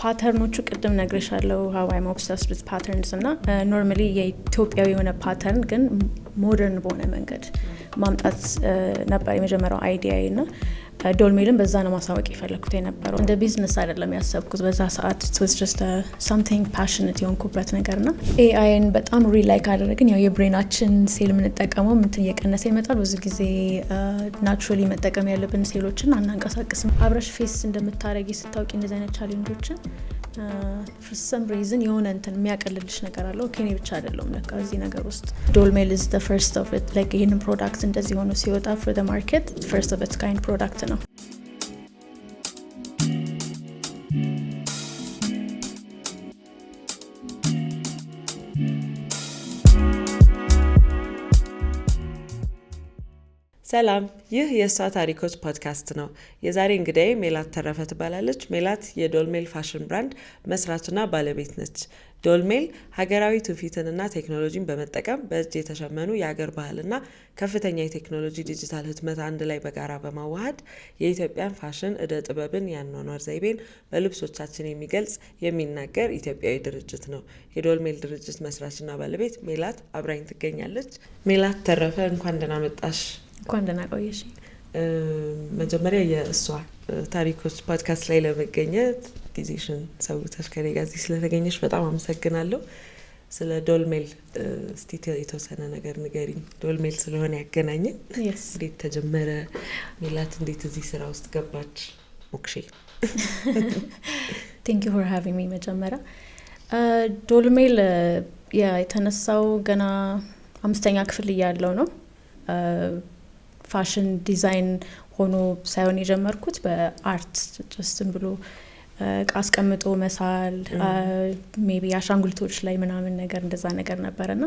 ፓተርኖቹ ቅድም ነግሬሻለሁ how I'm obsessed with patterns እና ኖርማሊ የኢትዮጵያዊ የሆነ ፓተርን ግን ሞደርን በሆነ መንገድ ማምጣት ነበር የመጀመሪያው አይዲያዬ እና ዶልሜልን በዛ ነው ማሳወቅ የፈለኩት የነበረው። እንደ ቢዝነስ አይደለም ያሰብኩት በዛ ሰዓት it was just something passionate የሆንኩበት ነገርና ኤአይን በጣም ሪላይክ አደረግን። ያው የብሬናችን ሴል የምንጠቀመው እንትን እየቀነሰ ይመጣል። ብዙ ጊዜ ናቹራሊ መጠቀም ያለብን ሴሎችን አናንቀሳቅስም። አብረሽ ፌስ እንደምታረጊ ስታውቂ እንደዚህ አይነት ቻሌንጆችን for some reason የሆነ እንትን የሚያቀልልሽ ነገር አለው። ከኔ ብቻ አይደለም ለካ እዚህ ነገር ውስጥ ዶልሜል is the first of it like ይሄንን ፕሮዳክት እንደዚህ ሆኖ ሲወጣ for the market first of its kind ፕሮዳክት ነው። ሰላም፣ ይህ የእሷ ታሪኮች ፖድካስት ነው። የዛሬ እንግዳዬ ሜላት ተረፈ ትባላለች። ሜላት የዶልሜል ፋሽን ብራንድ መስራችና ባለቤት ነች። ዶልሜል ሀገራዊ ትውፊትንና ቴክኖሎጂን በመጠቀም በእጅ የተሸመኑ የሀገር ባህልና ከፍተኛ የቴክኖሎጂ ዲጂታል ህትመት አንድ ላይ በጋራ በማዋሃድ የኢትዮጵያን ፋሽን እደ ጥበብን ያኗኗር ዘይቤን በልብሶቻችን የሚገልጽ የሚናገር ኢትዮጵያዊ ድርጅት ነው። የዶልሜል ድርጅት መስራችና ባለቤት ሜላት አብራኝ ትገኛለች። ሜላት ተረፈ እንኳን ደህና መጣሽ። እንኳን ደህና ቆየሽ። መጀመሪያ የእሷ ታሪኮች ፖድካስት ላይ ለመገኘት ጊዜሽን ሰውተሽ ከኔ ጋር እዚህ ስለተገኘሽ በጣም አመሰግናለሁ። ስለ ዶልሜል እስቲ የተወሰነ ነገር ንገሪኝ። ዶልሜል ስለሆነ ያገናኘን እንዴት ተጀመረ? ሜላት እንዴት እዚህ ስራ ውስጥ ገባች? ሞክሼ Thank you for having me። መጀመሪያ ዶልሜል የተነሳው ገና 5ኛ ክፍል እያለሁ ነው። ፋሽን ዲዛይን ሆኖ ሳይሆን የጀመርኩት በአርት ጀስትን ብሎ አስቀምጦ መሳል ሜቢ አሻንጉሊቶች ላይ ምናምን ነገር እንደዛ ነገር ነበርና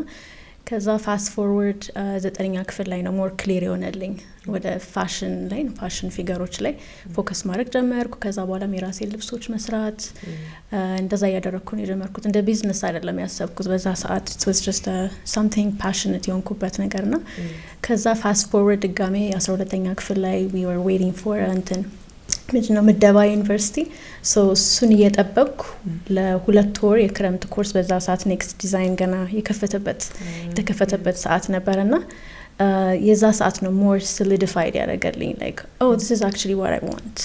ከዛ ፋስት ፎርወርድ 9ኛ ክፍል ላይ ነው ሞር ክሊር የሆነልኝ ወደ ፋሽን ላይ ፋሽን ፊገሮች ላይ ፎከስ ማድረግ ጀመርኩ። ከዛ በኋላ የራሴን ልብሶች መስራት እንደዛ ያደረኩ ነው የጀመርኩት። እንደ ቢዝነስ አይደለም ያሰብኩት በዛ ሰዓት it was just something passionate የሆንኩበት ነገርና ከዛ ፋስት ፎርወርድ ድጋሜ 12ኛ ክፍል ላይ we were waiting for እንትን ምንድነው ምደባ ዩኒቨርሲቲ እሱን እየጠበቅኩ ለ2 ወር የክረምት ኮርስ በዛ ሰዓት ኔክስት ዲዛይን ገና የተከፈተበት ሰዓት ነበርና የዛ ሰዓት ነው more solidified ያደረገልኝ like oh this is actually what I want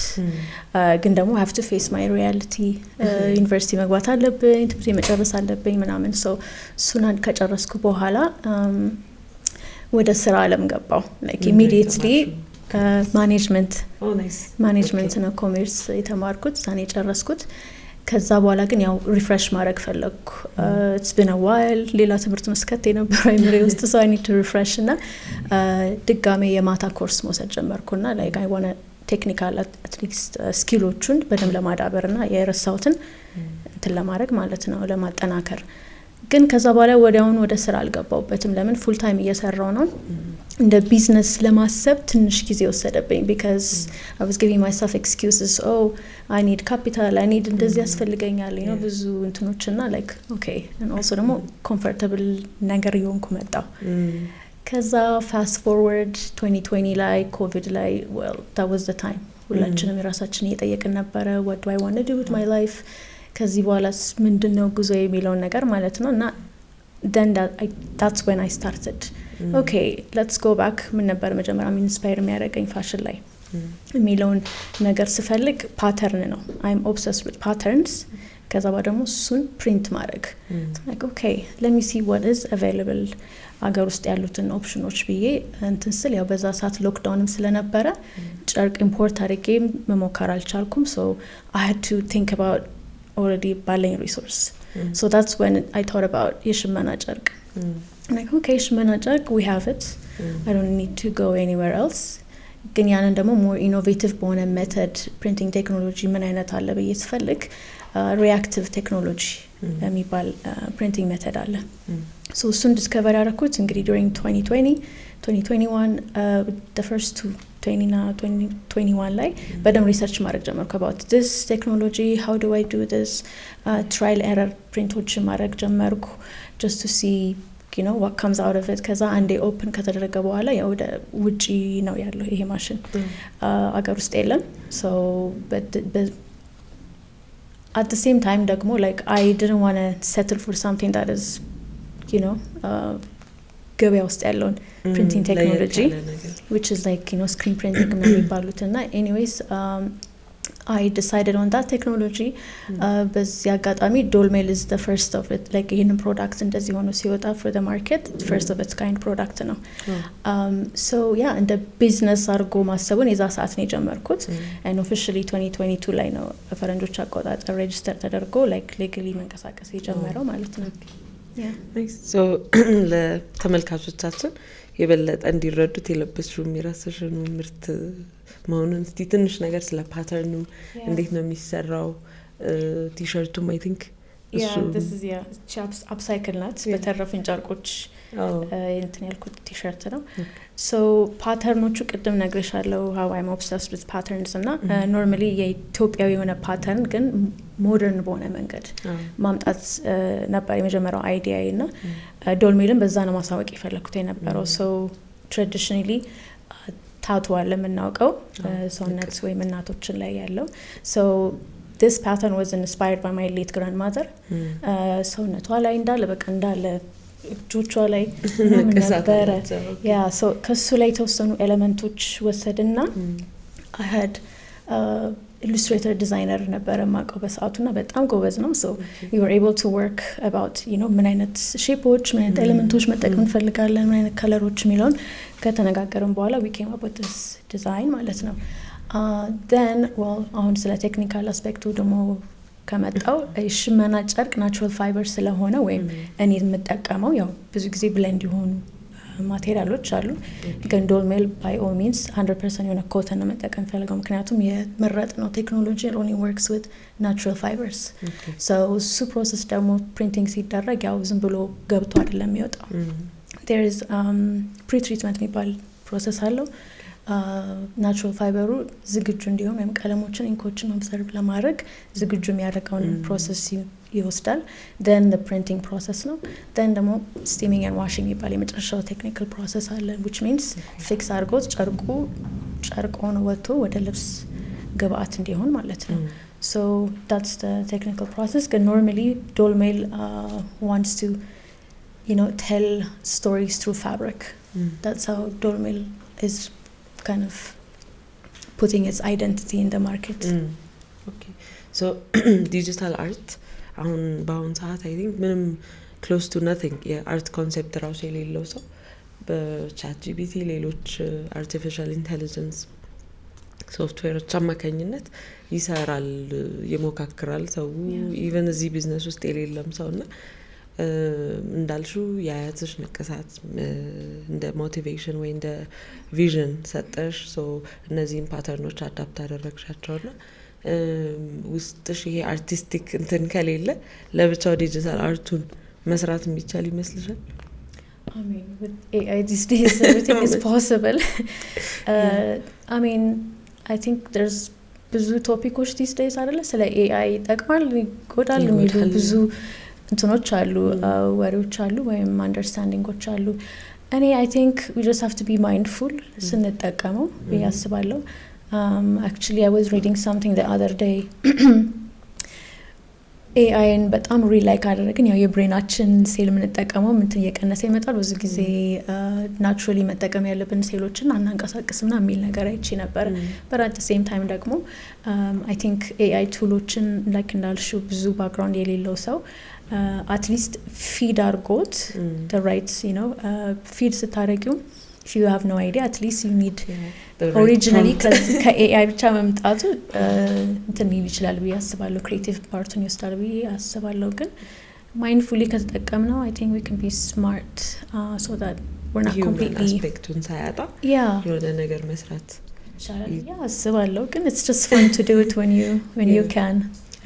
ግን ደግሞ I have to face my reality ዩኒቨርሲቲ መግባት አለብኝ ትምህርት መጨረስ አለብኝ ምናምን እሱን ከጨረስኩ በኋላ ወደ ስራ ዓለም ገባው like immediately ማኔጅመንት ነው ኮሜርስ የተማርኩት ዛኔ ጨረስኩት። ከዛ በኋላ ግን ያው ሪፍሬሽ ማድረግ ፈለኩ። it's been a while ሌላ ትምህርት መስከት የነበረው አይምሬ ውስጥ so I need to refresh እና ድጋሜ የማታ ኮርስ መውሰድ ጀመርኩና like I want technical at least ስኪሎቹን በደንብ ለማዳበርና የረሳሁትን እንትን ለማድረግ ማለት ነው ለማጠናከር። ግን ከዛ በኋላ ወዲያውኑ ወደ ስራ አልገባሁበትም። ለምን ፉል ታይም እየሰራው ነው። እንደ ቢዝነስ ለማሰብ ትንሽ ጊዜ ወሰደብኝ because I was giving myself excuses oh I need capital I need እንደዚህ ያስፈልገኛል you know ብዙ እንትኖችና like okay and also ደግሞ comfortable ነገር የሆንኩ መጣው። ከዛ fast forward 2020 ላይ ኮቪድ ላይ well that was the time ሁላችንም የራሳችን እየጠየቅን ነበረ what do I want to do with my life ከዚህ በኋላስ ምንድነው ጉዞ የሚለው ነገር ማለት ነው። እና then that's when I started okay let's go back ምን ነበር መጀመሪያ ኢንስፓየር የሚያደርገኝ ፋሽን ላይ የሚለውን ነገር ስፈልግ ፓተርን ነው I'm obsessed with patterns። ከዛ በኋላ ደግሞ እሱን ፕሪንት ማድረግ like okay let me see what is available አገር ውስጥ ያሉትን ኦፕሽኖች ብዬ እንትን ስል ያው በዛ ሰዓት ሎክዳውንም ስለነበረ ጨርቅ ኢምፖርት አድርጌ መሞከር አልቻልኩም so I had to think about already ባለኝ resource so that's when I thought about የሽመና ጨርቅ like okay ሽመና ጨርቅ we have it I don't need to go anywhere else ግን ያንን ደግሞ more innovative በሆነ ሜተድ ፕሪንቲንግ ቴክኖሎጂ ምን አይነት አለ ብዬ ስፈልግ reactive technology የሚባል ፕሪንቲንግ ሜተድ አለ so እሱን ዲስከቨር ያደረኩት እንግዲህ during 2021 the first 2021 ላይ በደም ሪሰርች ማድረግ ጀመርኩ about this technology how do I do this trial error ፕሪንቶች ማድረግ ጀመርኩ just to see you know what comes out of it ከዛ አንዴ ኦፕን ከተደረገ በኋላ ያው ወደ ውጪ ነው ያለው ይሄ ማሽን አገር ውስጥ የለም so but at the same time ደግሞ like I didn't want to settle for something that is you know ገበያ ውስጥ ያለውን printing technology which is like screen printing የሚባሉት እና anyways I decided on that technology በዚህ አጋጣሚ Dolmail is the first of it like ይሄንን product እንደዚህ ሆኖ ሲወጣ for the market first of its kind product ነው so yeah እንደ business አድርጎ ማሰቡን የዛ ሰዓት ነው የጀመርኩት and officially 2022 ላይ ነው በፈረንጆች አቆጣጠር register ተደርጎ like legally መንቀሳቀስ የጀመረው ማለት ነው yeah nice so ለተመልካቾቻችን የበለጠ እንዲረዱት የለበስሽው የሚራስሽን ምርት መሆኑን እስቲ ትንሽ ነገር ስለ ፓተርኑ እንዴት ነው የሚሰራው ቲሸርቱም I think yeah this is chaps upcycle ናት በተረፈን ጨርቆች እንትን ያልኩት ቲሸርት ነው so ፓተርኖቹ ቅድም ነግሬሻለሁ how I'm obsessed with patterns እና normally የኢትዮጵያዊ የሆነ ፓተርን ግን ሞደርን በሆነ መንገድ ማምጣት ነበር የመጀመሪያው አይዲያ እና ዶልሜልን በዛ ነው ማሳወቅ የፈለኩት የነበረው so traditionally ታቱ አለ የምናውቀው ሰውነት ወይ እናቶችን ላይ ያለው so this pattern was inspired by my late grandmother ሰውነቷ ላይ እንዳለ በቃ እንዳለ እጆቿ ላይ ነበር yeah so ከሱ ላይ ተወሰኑ ኤሌመንቶች ወሰድና I had illustrator designer ነበር ማቀው በሰዓቱና በጣም ጎበዝ ነው so we were able to work about ምን አይነት ሼፖች ምን አይነት ኤሌመንቶች መጠቀም ፈልጋለን ምን አይነት ከለሮች ሚለውን ከተነጋገርን በኋላ we came up with this design ማለት ነው then well አሁን ስለ ቴክኒካል አስፔክቱ ደግሞ ከመጣው ሽመና ጨርቅ ናቹራል ፋይበር ስለሆነ ወይም እኔ የምጠቀመው ያው ብዙ ጊዜ ብሌንድ ይሆኑ ማቴሪያሎች አሉ ግን Dolmail by all means 100% የሆነ ኮተን ነው መጠቀም ፈልገው ምክንያቱም የመረጥነው ቴክኖሎጂ only works with natural fibers so እሱ ፕሮሰስ ደግሞ ፕሪንቲንግ ሲደረግ ያው ዝም ብሎ ገብቶ አይደለም የሚወጣው there is pre-treatment የሚባል ፕሮሰስ አለው ናቹራል ፋይበሩ ዝግጁ እንዲሆን ወይም ቀለሞችን ኢንኮችን ኦብዘርቭ ለማድረግ ዝግጁ የሚያደርገውን ፕሮሰስ ይወስዳል then the printing process ነው then ደግሞ steaming and washing ይባላል የመጨረሻው ቴክኒካል ፕሮሰስ አለ which means fix አድርጎት ጨርቁ ሆኖ ወጥቶ ወደ ልብስ ግብአት እንዲሆን ማለት ነው so that's the technical process but normally Dolmail wants to tell stories through fabric that's how Dolmail is kind of putting its identity in the market okay so digital art አሁን በአሁን ሰዓት I think ምንም close to nothing የአርት ኮንሴፕት ራሱ የሌለው ሰው በቻት ጂፒቲ ሌሎች artificial intelligence ሶፍትዌሮች አማካኝነት ይሰራል ይሞካክራል ሰው even እዚህ ቢዝነስ ውስጥ የሌለም ሰውና እንዳልሹ ያያትሽ ንቀሳት እንደ ሞቲቬሽን ወይ እንደ ቪዥን ሰጠሽ so እነዚህን ፓተርኖች አዳፕት አደረግሻቸውና ውስጥሽ ይሄ አርቲስቲክ እንትን ከሌለ ለብቻው ዲጂታል አርቱን መስራት የሚቻል ይመስልሻል I mean with AI these days everything is possible I mean I think there's ብዙ ቶፒኮች these days አይደለ ስለ AI ይጠቅማል ይጎዳል የሚሉ ብዙ እንትኖች አሉ ወሬዎች አሉ ወይም አንደርስታንዲንጎች አሉ እኔ I think we just have to be mindful ስንጠቀመው ያስባለሁ actually I was reading something the other day AI ን በጣም ሪላይክ አደረግን ያው የብሬናችን ሴል የምንጠቀመው እንትን እየቀነሰ ይመጣል ብዙ ጊዜ ናቹራሊ መጠቀም ያለብን ሴሎችን አናንቀሳቅስምና የሚል ነገር አይቼ ነበር but at the same time ደግሞ I think AI ቱሎችን like እንዳልሽው ብዙ ባክግራውንድ የሌለው ሰው at least feed አርጎት the rights feed ስታረጊው if you have no idea at least you need originally ከAI ብቻ መምጣቱ እንትን ይችላል ብዬ አስባለሁ creative part-ን ይወስዳል ብዬ አስባለሁ ግን mindfully ከተጠቀምነው I think we can be smart so that we're not completely aspectun ሳያጣ የሆነ ነገር መስራት ይችላል አስባለሁ ግን it's just fun to do it when you can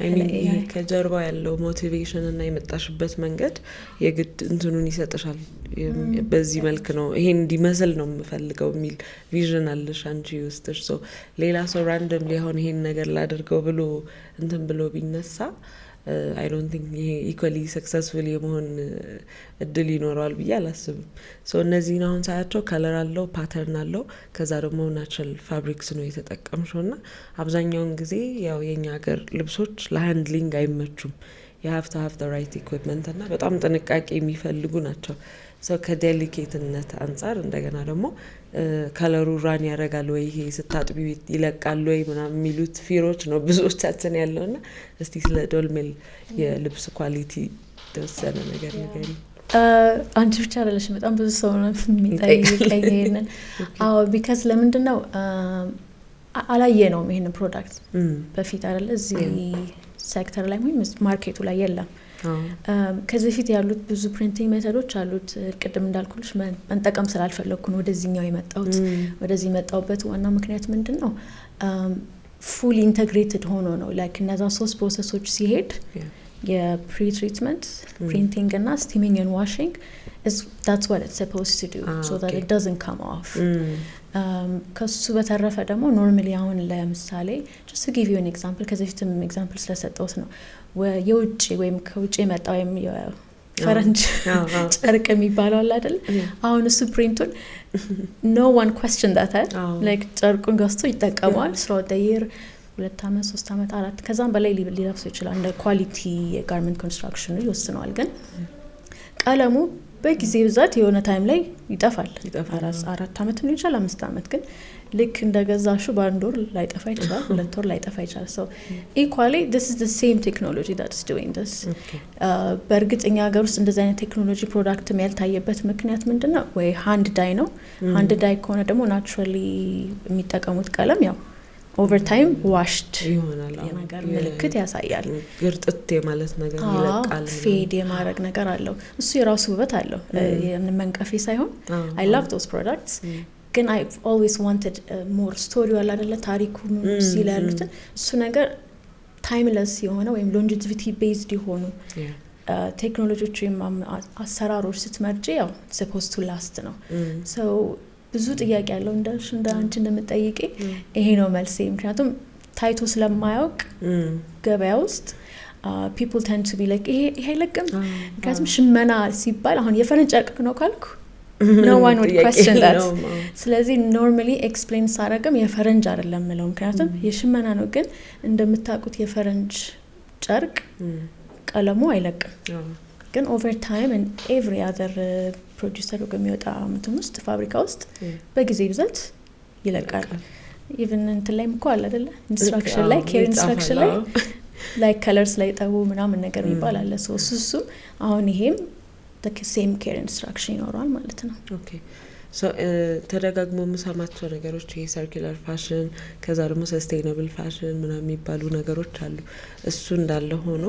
I mean ከጀርባ ያለው ሞቲቬሽን እና የመጣሽበት መንገድ የግድ እንትኑን ይሰጥሻል በዚህ መልክ ነው ይሄን እንዲመስል ነው የምፈልገው ሚል ቪዥን አለሽ አንቺ ውስጥሽ ሌላ ሰው ራንደምሊ አሁን ይሄን ነገር ላደርገው ብሎ እንትን ብሎ ቢነሳ አይ ዶንት ቲንክ ይሄ ኢኳሊ ሰክሰስፉል የመሆን እድል ይኖረዋል ብዬ አላስብም። ሶ እነዚህን አሁን ሳያቸው ከለር አለው ፓተርን አለው ከዛ ደግሞ ናቹራል ፋብሪክስ ነው የተጠቀምሽው እና አብዛኛውን ጊዜ ያው የኛ ሀገር ልብሶች ለሃንድሊንግ አይመቹም የሀፍታ ሀፍታ ራይት ኢኩዊፕመንት እና በጣም ጥንቃቄ የሚፈልጉ ናቸው። ሰው ከዴሊኬትነት አንጻር እንደገና ደግሞ ከለሩ ራን ያደርጋል ወይ ይሄ ስታጥቢ ይለቃል ወይ ምናምን የሚሉት ፊሮች ነው ብዙዎቻችን ያለውና እስቲ ስለ ዶልሜል የልብስ ኳሊቲ ተወሰነ ነገር ንገሪ። አንቺ ብቻ አይደለሽም በጣም ብዙ ሰው ነው የሚጠይቀኝ ይሄንን። አዎ ቢካዝ ለምንድነው አላየነውም ይሄንን ፕሮዳክት በፊት አይደለ እዚህ ሴክተር ላይ ወይም ማርኬቱ ላይ የለም። ከዚህ በፊት ያሉት ብዙ ፕሪንቲንግ ሜተዶች አሉት ቅድም እንዳልኩልሽ መንጠቀም ስላልፈለኩ ነው ወደዚህኛው የመጣሁት። ወደዚህ የመጣሁበት ዋና ምክንያት ምንድነው ፉል ኢንተግሬትድ ሆኖ ነው ላይክ እነዛ 3 ፕሮሰሶች ሲሄድ የፕሪ ትሪትመንት ፕሪንቲንግ እና ስቲሚንግ and washing that's what it's supposed to do so that it doesn't come off. ከሱ በተረፈ ደግሞ ኖርማሊ አሁን ለምሳሌ just to give you an example ከዚህ በፊትም ኤግዛምፕል ስለሰጠሁት ነው የውጭ ወይም ከውጭ የመጣው ወይም ፈረንጅ ጨርቅ የሚባለው አለ አይደል አሁን እሱ ፕሪንቱን no one questioned that like ጨርቁን ገዝቶ ይጠቀማል throughout the year 2 አመት 3 አመት 4 ከዛም በላይ ሊለብስ ይችላል እንደ ኳሊቲ የጋርመንት ኮንስትራክሽን ይወስነዋል። ግን ቀለሙ በጊዜ ብዛት የሆነ ታይም ላይ ይጠፋል 4 አመት ነው ይችላል 5 አመት ግን ልክ እንደገዛሹ በአንድ ወር ላይጠፋ ይችላል 2 ወር ላይጠፋ ይችላል። so equally this is the same technology that's doing this. በእርግጠኛ ሀገር ውስጥ እንደዚህ አይነት ቴክኖሎጂ ፕሮዳክት ያልታየበት ምክንያት ምንድነው ወይ ሃንድ ዳይ ነው። ሃንድ ዳይ ከሆነ ደግሞ ናቹራሊ የሚጠቀሙት ቀለም ያው ኦቨር ታይም ዋሽድ ይሆናል ነገር ምልክት ያሳያል ግርጥት የማለት ነገር ይለቃል ፌድ የማረግ ነገር አለው እሱ የራሱ ውበት አለው መንቀፌ ሳይሆን I love those products ግን I always wanted more story wala አይደለ ታሪኩ ሲል ያሉት እሱ ነገር ታይምለስ የሆነ ወይም longevity based የሆኑ ቴክኖሎጂዎች ወይም አሰራሮች ስትመርጪ ያው supposed to last ነው so ብዙ ጥያቄ ያለው እንደ አንቺ እንደምትጠይቂ ይሄ ነው መልሴ። ምክንያቱም ታይቶ ስለማያውቅ ገበያ ውስጥ people tend to be like ይሄ ለቅም ምክንያቱም ሽመና ሲባል አሁን የፈረንጅ ጨርቅ ነው ካልኩ no one would question that ስለዚህ normally explain ሳረግም የፈረንጅ አይደለም ማለት ምክንያቱም የሽመና ነው ግን እንደምታውቁት የፈረንጅ ጨርቅ ቀለሙ አይለቅም ግን over time and every other producer ከሚወጣ እንትን ውስጥ ፋብሪካ ውስጥ በጊዜ ብዛት ይለቃል። even እንትን ላይ ምኮ አለ አይደለ ኢንስትራክሽን ላይ ኬር ኢንስትራክሽን ላይ like colors ላይ ጠቡ ምናምን ነገር ይባላል አለ so እሱ አሁን ይሄም the same care instruction ይኖራል ማለት ነው። okay so ተደጋግሞ መሰማቸው ነገሮች ይሄ circular fashion ከዛ ደግሞ sustainable fashion ምናምን የሚባሉ ነገሮች አሉ። እሱ እንዳለ ሆኖ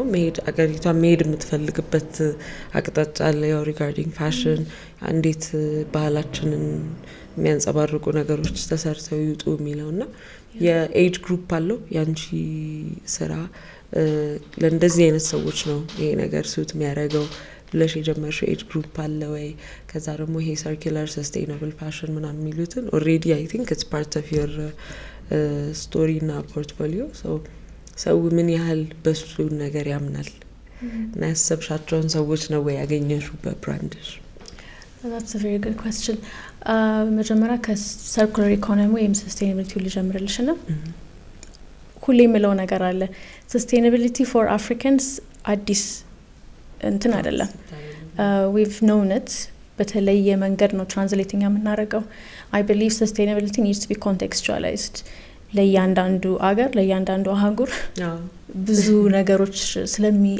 አገሪቷ መሄድ የምትፈልግበት አቅጣጫ አለ ያው regarding fashion እንዴት ባህላችንን የሚያንጸባርቁ ነገሮች ተሰርተው ይውጡ የሚለውና የኤጅ ግሩፕ አለው ያንቺ ስራ ለእንደዚህ አይነት ሰዎች ነው ይሄ ነገር ሱት የሚያደርገው ብለሽ የጀመርሽው ኤጅ ግሩፕ አለ ወይ? ከዛ ደግሞ ይሄ circular sustainable fashion ምናምን የሚሉትን already I think it's part of your story እና portfolio so ምን ያህል በሱ ነገር ያምናል እና ያሰብሻቸውን ሰዎች ነው ወይ ያገኘሽው በብራንድሽ? That's a very good question. መጀመሪያ ከcircular economy ወይም sustainability ልጀምርልሽና ሁሌ የምለው ነገር አለ sustainability for Africans አዲስ እንትን አይደለም we've known it በተለየ መንገድ ነው ትራንስሌቲንግ የምናደርገው I believe sustainability needs to be contextualized ለእያንዳንዱ አገር ለእያንዳንዱ አህጉር ብዙ ነገሮች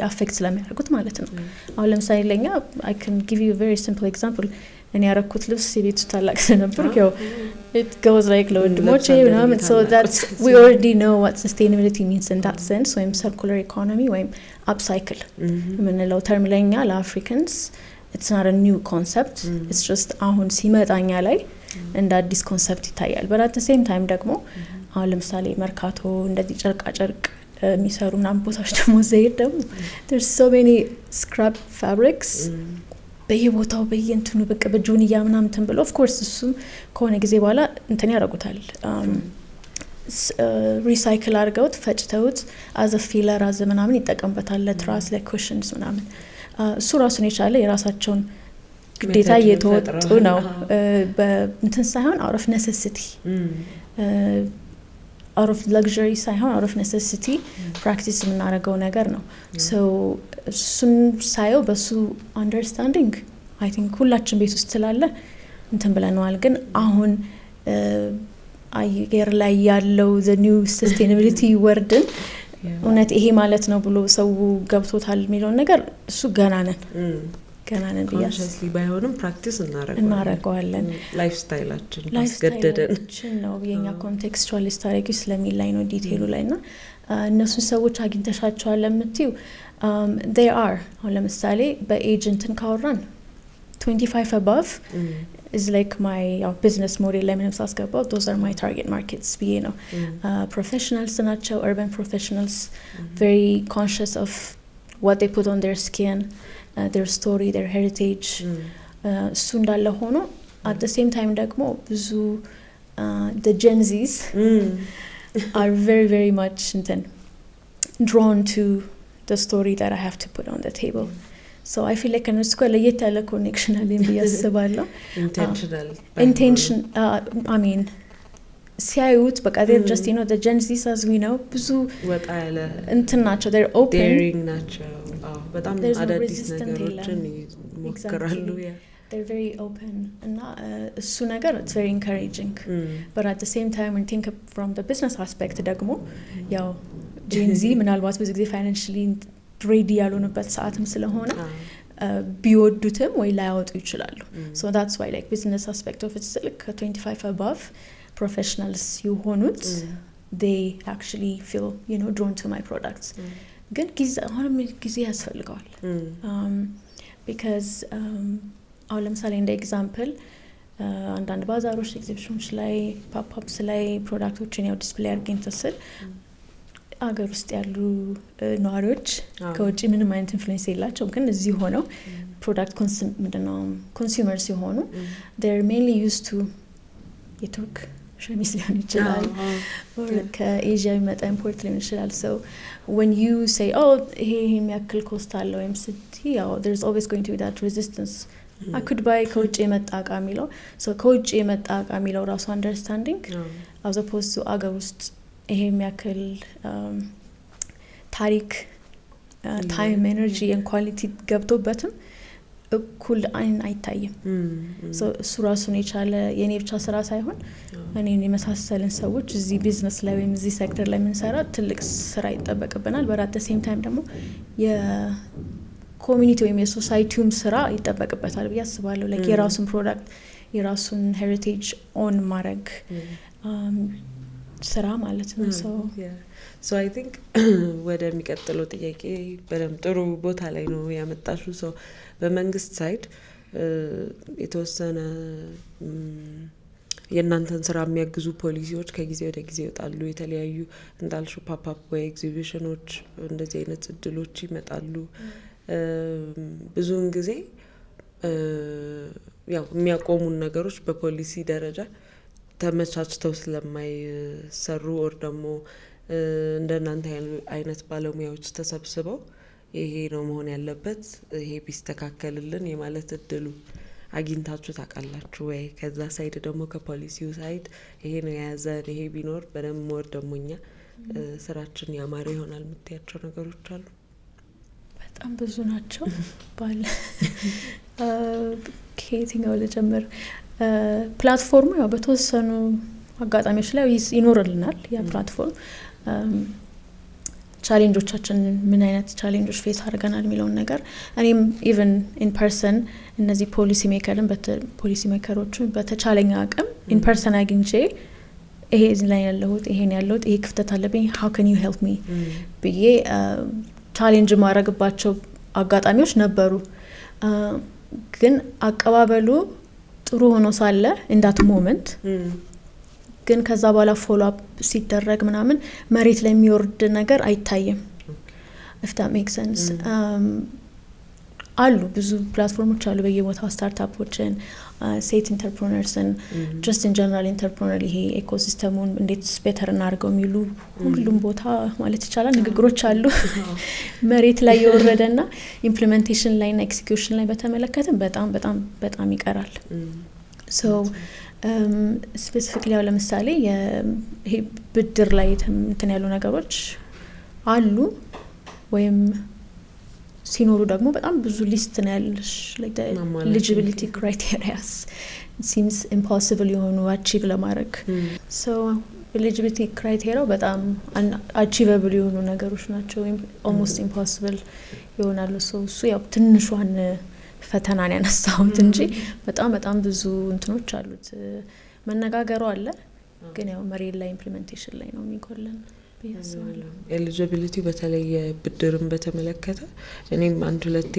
አፌክት ስለሚያደርጉት ማለት ነው። አሁን ለምሳሌ ለኛ I can give you a very simple example እኔ ያረኩት ልብስ የቤቱ ታላቅ ነበር ያው it goes like ለወንድሞቼ ምናምን so that we already know what sustainability means in that sense ወይም circular economy ወይም upcycle የምንለው ተርም ለኛ ለአፍሪካንስ it's not a new concept it's just አሁን ሲመጣኛ ላይ እንደ አዲስ ኮንሰፕት ይታያል but at the same time ደግሞ አሁን ለምሳሌ መርካቶ እንደዚህ ጨርቃ ጨርቅ የሚሰሩ ምናምን ቦታዎች ደግሞ ዘይት ደግሞ there's so many scrap fabrics በየቦታው በየእንትኑ በቃ በጆንያ ምናምን ተንብሎ of course እሱም ከሆነ ጊዜ በኋላ እንትን ያደርጉታል ሪሳይክል አድርገውት ፈጭተውት አዘ ፊለር አዘ ምናምን ይጠቀምበታል ለትራስ ለኩሽንስ ምናምን እሱ ራሱን የቻለ የራሳቸውን ግዴታ እየተወጡ ነው በእንትን ሳይሆን out of necessity out of luxury ሳይሆን out of necessity practice የምናደርገው ነገር ነው so እሱን ሳየው በሱ understanding I think ሁላችን ቤት ውስጥ ስላለ እንትን ብለናል ግን አሁን አየር ላይ ያለው the new sustainability wordን እውነት ይሄ ማለት ነው ብሎ ሰው ገብቶታል የሚለው ነገር እሱ ገና ነን consciously ባይሆንም ፕራክቲስ እናረጋለን ላይፍ ስታይላችን ማስገደደን ነው የኛ ኮንቴክስቹዋሊስት አድርጊ ስለሚላይ ነው ዲቴይሉ ላይና እነሱ ሰዎች አግኝተሻቸዋል ለምትዩ they are አሁን ለምሳሌ በኤጀንትን ካወራን 25 above is like my business model ላይ ምንም ሳስገባው those are my target markets ብዬ ነው professionals ናቸው urban professionals very conscious of what they put on their skin their story their heritage እሱ እንዳለ ሆኖ at the same time ደግሞ ብዙ the Gen Zs are very very much drawn to the story that I have to put on the table so I feel like እነሱ ጋር ለየት ያለ ኮኔክሽን አለኝ ብዬ አስባለሁ intention I mean ሲያዩት በቃ they're just the Gen Zs as we know ብዙ ወጣ ያለ እንትን ናቸው they're open daring ናቸው በጣም አዳዲስ ነገሮችን ይሞክራሉ they're very open እና እሱ ነገር it's very encouraging but at the same time when think from the business aspect ደግሞ ያው Gen Z ምናልባት ብዙ ጊዜ financially ready ያልሆነበት ሰዓትም ስለሆነ ቢወዱትም ወይ ላያወጡ ይችላሉ so that's why like business aspect of it like 25 above professionals የሆኑት they actually feel drawn to my products ግን አሁንም ጊዜ ያስፈልገዋል because አሁን ለምሳሌ እንደ ኤግዛምፕል አንዳንድ ባዛሮች ኤግዚቢሽኖች ላይ ፓፕአፕስ ላይ ፕሮዳክቶችን ያው ዲስፕሌይ አድርገን ተስል አገር ውስጥ ያሉ ነዋሪዎች ከውጪ ምንም አይነት ኢንፍሉዌንስ የላቸውም ግን እዚህ ሆነው ፕሮዳክት ኮንሱመርስ የሆኑ they're mainly used to የቱርክ ሸሚዝ ሊሆን ይችላል ከኤዥያ የሚመጣ ኢምፖርት ሊሆን ይችላል so when you say ይሄ የሚያክል ኮስት አለው ወይም ስትይ there's always going to be that resistance I could buy ከውጪ የመጣ እቃ የሚለው so ከውጪ የመጣ እቃ የሚለው ራሱ understanding as opposed to አገር ውስጥ ይሄ የሚያክል ታሪክ ታይም ኤነርጂ and ኳሊቲ ገብቶበትም እኩል አይታይም so እሱ ራሱን የቻለ የኔ ብቻ ስራ ሳይሆን እኔን የመሳሰልን ሰዎች እዚህ ቢዝነስ ላይ ወይም እዚህ ሴክተር ላይ የምንሰራ ትልቅ ስራ ይጠበቅብናል but at the same time ደግሞ የኮሚኒቲ ወይም የሶሳይቲውም ስራ ይጠበቅበታል ብዬ አስባለሁ like የራሱን ፕሮዳክት የራሱን ሄሪቴጅ ኦን ማድረግ ስራ ማለት ነው so I think ወደሚቀጥለው ጥያቄ በደም ጥሩ ቦታ ላይ ነው ያመጣሽው so በመንግስት ሳይድ የተወሰነ የናንተን ስራ የሚያግዙ ፖሊሲዎች ከጊዜ ወደ ጊዜ ይወጣሉ የተለያዩ እንዳልሽው ፓፕአፕ ወይ ኤግዚቢሽኖች እንደዚህ አይነት እድሎች ይመጣሉ ብዙውን ጊዜ ያው የሚያቆሙን ነገሮች በፖሊሲ ደረጃ ተመቻችተው ስለማይሰሩ or ደግሞ እንደናንተ አይነት ባለሙያዎች ተሰብስበው ይሄ ነው መሆን ያለበት ይሄ ቢስተካከልልን የማለት እድሉ አግኝታችሁ ታውቃላችሁ ወይ ከዛ ሳይድ ደግሞ ከፖሊሲው ሳይድ ይሄ ነው ያዘን ይሄ ቢኖር በደም ሞር ደሞኛ ስራችን ያማረ ይሆናል የምትያቸው ነገሮች አሉ በጣም ብዙ ናቸው ባለ ከየትኛው ልጀምር ፕላትፎርሙ ያው በተወሰኑ አጋጣሚዎች ላይ ይኖርልናል ያ ፕላትፎርም ቻሌንጆቻችን ምን አይነት ቻሌንጆች ፌስ አድርገናል የሚለውን ነገር እኔም ኢቭን ኢን ፐርሰን እነዚህ ፖሊሲ ሜከሮችን በተቻለኛ አቅም ኢን ፐርሰን አግኝቼ ይሄ ላይ ያለሁት ይሄ ክፍተት አለብኝ how can you help me ብዬ ቻሌንጅ ማድረግባቸው አጋጣሚዎች ነበሩ ግን አቀባበሉ ጥሩ ሆኖ ሳለ in that moment ግን ከዛ በኋላ ፎሎ አፕ ሲደረግ ምናምን መሬት ላይ የሚወርድ ነገር አይታየም if that makes sense አሉ ብዙ ፕላትፎርሞች አሉ በየቦታው ስታርታፖችን ሴት ኢንተርፕረነርስን ጀስት ኢን ጀነራል ኢንተርፕረነር ይሄ ኢኮሲስተሙን እንዴት ቤተር እናድርገው የሚሉ ሁሉም ቦታ ማለት ይቻላል ንግግሮች አሉ። መሬት ላይ የወረደና ኢምፕሊሜንቴሽን ላይ እና ኤክሲኪዩሽን ላይ በተመለከተ በጣም በጣም በጣም ይቀራል። ሶ ስፔሲፊክሊ ያው ለምሳሌ ይሄ ብድር ላይ እንትን ያሉ ነገሮች አሉ ወይም ሲኖሩ ደግሞ በጣም ብዙ ሊስት ነው ያለሽ like the eligibility criteria seems impossible የሆኑ achieve ለማድረግ so eligibility criteria በጣም achievable የሆኑ ነገሮች ናቸው ወይም almost impossible ይሆናሉ። እሱ ያው ትንሿን ፈተናን ያነሳሁት እንጂ በጣም በጣም ብዙ እንትኖች አሉት። መነጋገሩ አለ ግን ያው መሬት ላይ ኢምፕሊሜንቴሽን ላይ ነው የሚጎለን። ኤሊጂቢሊቲ በተለይ ብድርን በተመለከተ እኔም አንድ ሁለቴ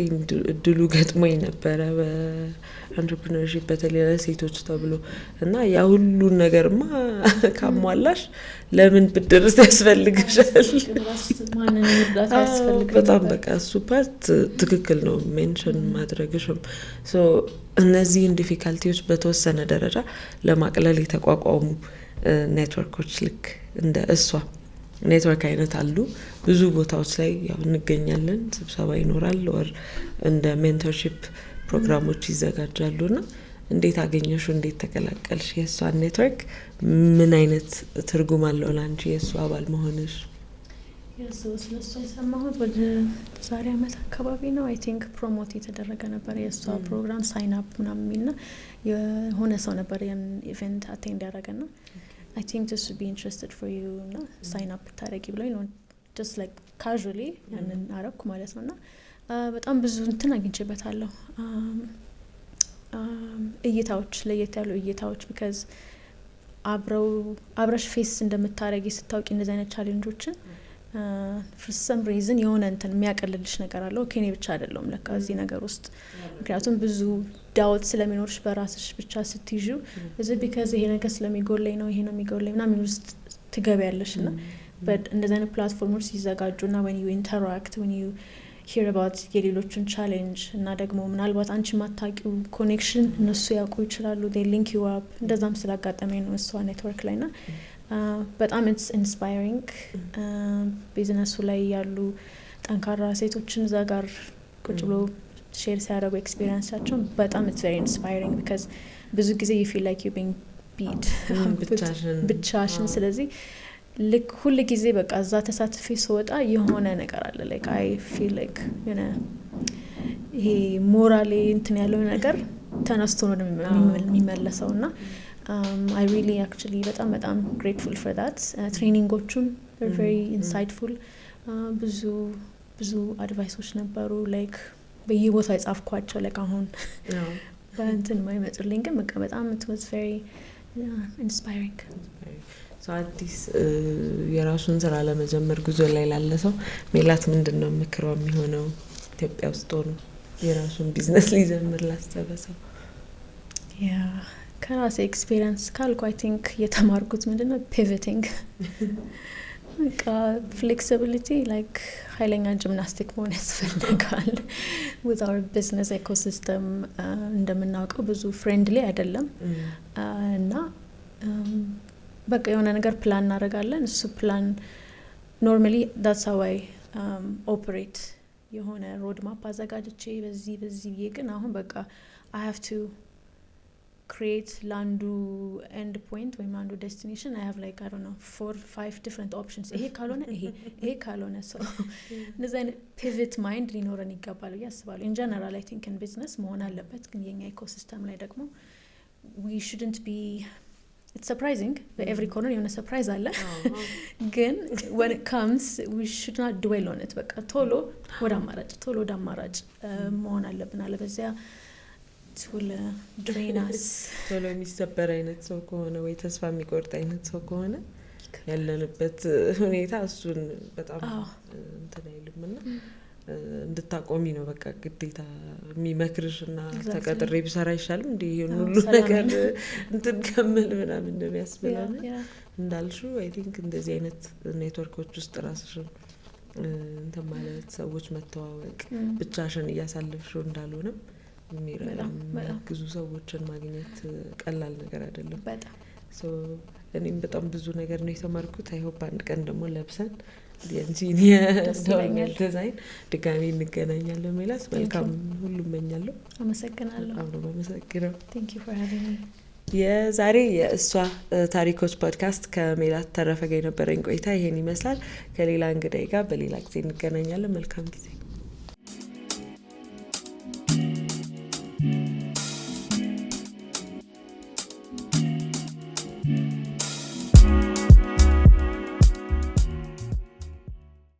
እድሉ ገጥሞኝ ነበረ በኢንተርፕረነርሺፕ በተለይ ለሴቶች ተብሎ እና ያ ሁሉ ነገርማ ካሟላሽ ለምን ብድር ያስፈልግሻል? በጣም በቃ እሱ ፓርት ትክክል ነው ሜንሽን ማድረግሽም። ሶ እነዚህን ዲፊካልቲዎች በተወሰነ ደረጃ ለማቅለል የተቋቋሙ ኔትወርኮች ልክ እንደ እሷ ኔትወርክ አይነት አሉ። ብዙ ቦታዎች ላይ ያው እንገኛለን። ስብሰባ ይኖራል ወር እንደ ሜንቶርሺፕ ፕሮግራሞች ይዘጋጃሉና እንዴት አገኘሽ? እንዴት ተቀላቀልሽ? የሷ ኔትወርክ ምን አይነት ትርጉም አለው ላንቺ የሷ አባል መሆንሽ? ስለሷ የሰማሁት ወደ ዛሬ አመት አካባቢ ነው አይ ቲንክ ፕሮሞት የተደረገ ነበር የሷ ፕሮግራም ሳይን አፕ ምናምን የሚልና የሆነ ሰው ነበር ያን ኢቨንት አቴንድ ያደረገና I think this would be interested for you na sign up ታረጊ ብሎኝ ነው just like casually ያንን አረኩ ማለት ነውና በጣም ብዙ እንትን አግኝቼበታለሁ። እይታዎች ለየት ያሉ እይታዎች because አብረሽ ፌስ እንደምታረጊ ስታውቂ እንደዚህ አይነት ቻሌንጆችን for some reason የሆነ እንትን የሚያቀልልሽ ነገር አለው። ኦኬ እኔ ብቻ አይደለም ለካ እዚህ ነገር ውስጥ ምክንያቱም ብዙ ዳውት ስለሚኖርሽ በራስሽ ብቻ ስትይዙ እዚ because ይሄ ነገር ስለሚጎለኝ ነው ይሄ ነው የሚጎለኝ ምናምን ውስጥ ትገቢያለሽና but እንደዚህ አይነት ፕላትፎርሞች ሲዘጋጁና when you interact when you hear about የሌሎችን ቻሌንጅ እና ደግሞ ምናልባት አንቺ ማታቂው ኮኔክሽን እነሱ ያውቁ ይችላሉ they link you up እንደዛም ስላጋጠመኝ ነው እሷ ኔትወርክ ላይና በጣም it's inspiring ቢዝነሱ ላይ ያሉ ጠንካራ ሴቶችን እዛ ጋር ቁጭ ብሎ ሼር ሲያደርጉ ኤክስፒሪየንሳቸው በጣም it's very inspiring because ብዙ ጊዜ you feel like you being beat ብቻሽን ስለዚህ ልክ ሁሉ ጊዜ በቃ እዛ ተሳትፌ ስወጣ የሆነ ነገር አለ like I feel like ይሄ ሞራሌ እንትን ያለው ነገር ተነስቶ ነው የሚመለሰውና I really actually በጣም grateful for that. ትሬኒንጎቹን were very insightful. ብዙ አድቫይሶች ነበሩ like በየቦታው የጻፍኳቸው like አሁን በእንትን ማይመጥልኝ ግን በጣም it was very inspiring. so አዲስ የራሱን ስራ ለመጀመር ጉዞ ላይ ላለ ሰው ሜላት ምንድነው ምክሯ የሚሆነው? ኢትዮጵያ ውስጥ ሆኖ የራሱን ቢዝነስ ሊጀምር ላሰበ ሰው? ከራሴ ኤክስፒሪየንስ ካልኩ I think የተማርኩት ምንድነው pivoting በቃ flexibility like ኃይለኛ ጂምናስቲክ መሆን ያስፈልጋል with our business ecosystem እንደምናውቀው ብዙ friendly አይደለም እና በቃ የሆነ ነገር ፕላን እናደርጋለን እሱ ፕላን normally that's how I operate የሆነ road map አዘጋጅቼ በዚህ ግን አሁን በቃ I have to create landu end point ወይ landu destination I have like I don't know 4-5 different options ይሄ ካልሆነ so እንደዚህ pivot mind ሊኖረን ይገባል ያስባሉ in general I think in business መሆን አለበት ግን የኛ ኢኮሲስተም ላይ ደግሞ we shouldn't be it's surprising every corner የሆነ surprise አለ ግን when it comes we should not dwell on it በቃ ቶሎ ወደ አማራጭ መሆን አለብን አለበዚያ ቶሎ ድሬናስ ቶሎ የሚሰበር አይነት ሰው ከሆነ ወይ ተስፋ የሚቆርጥ አይነት ሰው ከሆነ ያለንበት ሁኔታ እሱን በጣም እንትን አይልምና እንድታቆሚ ነው በቃ ግዴታ የሚመክርሽና ተቀጥሬ ቢሰራ ይሻላል እንዴ ይሄን ሁሉ ነገር እንትን ከመል ምናምን እንደሚያስበላና እንዳልሽው I think እንደዚህ አይነት ኔትወርኮች ውስጥ ራስሽን እንትን ማለት ሰዎች መተዋወቅ ብቻሽን እያሳለፍሽው እንዳልሆነም የሚረግዙ ሰዎችን ማግኘት ቀላል ነገር አይደለም። በጣም እኔም በጣም ብዙ ነገር ነው የተማርኩት። አይ ሆፕ አንድ ቀን ደግሞ ለብሰን የእንጂን የዶልሜል ዲዛይን ድጋሚ እንገናኛለን። ሜላት መልካም ሁሉ እመኛለሁ። አመሰግናለሁ። በጣም ነው አመሰግናለሁ። Thank you for having me። የዛሬ የእሷ ታሪኮች ፖድካስት ከሜላት ተረፈ ጋር የነበረኝ ቆይታ ይሄን ይመስላል። ከሌላ እንግዳይ ጋር በሌላ ጊዜ እንገናኛለን። መልካም ጊዜ።